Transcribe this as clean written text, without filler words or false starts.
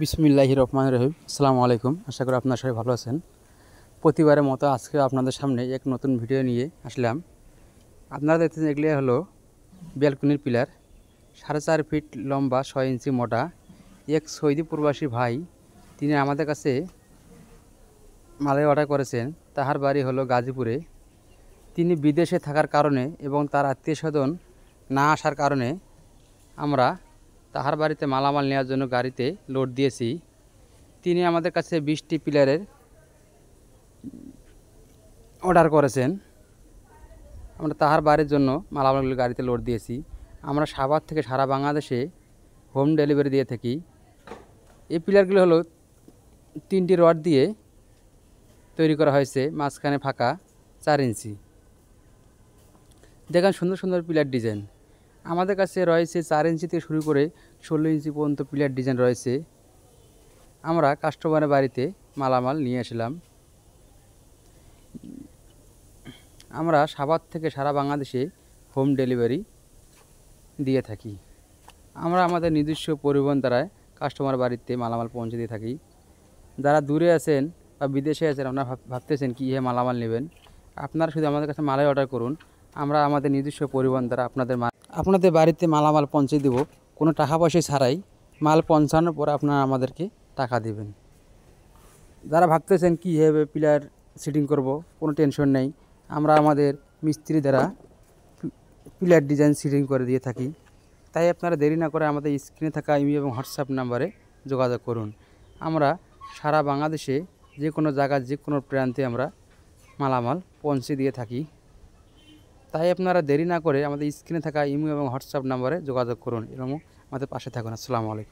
বিসমিল্লাহির রহমানির রহিম। আসসালামু আলাইকুম। আশা করি আপনারা সবাই ভালো আছেন। প্রতিবারের মতো আজকে আপনাদের সামনে এক নতুন ভিডিও নিয়ে আসলাম। আপনারা দেখতেছেন এগুলি হলো ব্যালকনির পিলার, 4.5 ফিট লম্বা, 6 ইঞ্চি মোটা। এক সৌদি প্রবাসী ভাই তিনি আমাদের কাছে মালের অর্ডার করেছেন। তাহার বাড়ি হলো গাজীপুরে। তিনি বিদেশে থাকার কারণে এবং তার আত্মীয় স্বজন না আসার কারণে আমরা তাহার বাড়িতে মালামাল নেওয়ার জন্য গাড়িতে লোড দিয়েছি। তিনি আমাদের কাছে 20টি পিলারের অর্ডার করেছেন। আমরা তাহার বাড়ির জন্য মালামালগুলো গাড়িতে লোড দিয়েছি। আমরা সাভার থেকে সারা বাংলাদেশে হোম ডেলিভারি দিয়ে থাকি। এই পিলারগুলো হলো 3টি রড দিয়ে তৈরি করা হয়েছে, মাঝখানে ফাঁকা 4 ইঞ্চি। দেখেন সুন্দর সুন্দর পিলার ডিজাইন আমাদের কাছে রয়েছে। 4 ইঞ্চি থেকে শুরু করে 16 ইঞ্চি পর্যন্ত পিলার ডিজাইন রয়েছে। আমরা কাস্টমারের বাড়িতে মালামাল নিয়ে আসলাম। আমরা সাভার থেকে সারা বাংলাদেশে হোম ডেলিভারি দিয়ে থাকি। আমরা আমাদের নিজস্ব পরিবহন দ্বারা কাস্টমার বাড়িতে মালামাল পৌঁছে দিয়ে থাকি। যারা দূরে আছেন বা বিদেশে আছেন, আপনারা ভাবতেছেন কীভাবে মালামাল নেবেন, আপনারা শুধু আমাদের কাছে মালের অর্ডার করুন। আমরা আমাদের নিজস্ব পরিবহন দ্বারা আপনাদের বাড়িতে মালামাল পৌঁছে দেব, কোনো টাকা পয়সা ছাড়াই। মাল পৌঁছানোর পর আপনারা আমাদেরকে টাকা দেবেন। যারা ভাবতেছেন কীভাবে পিলার সেটিং করব, কোনো টেনশন নেই। আমরা আমাদের মিস্ত্রি দ্বারা পিলার ডিজাইন সেটিং করে দিয়ে থাকি। তাই আপনারা দেরি না করে আমাদের স্ক্রিনে থাকা ইমেল এবং হোয়াটসঅ্যাপ নাম্বারে যোগাযোগ করুন। আমরা সারা বাংলাদেশে যে কোনো জায়গায় যে কোনো প্রান্তে আমরা মালামাল পৌঁছে দিয়ে থাকি। তাই আপনারা দেরি না করে আমাদের স্ক্রিনে থাকা ইমেল এবং হোয়াটসঅ্যাপ নাম্বারে যোগাযোগ করুন এবং আমাদের পাশে থাকুন। আসসালামু আলাইকুম।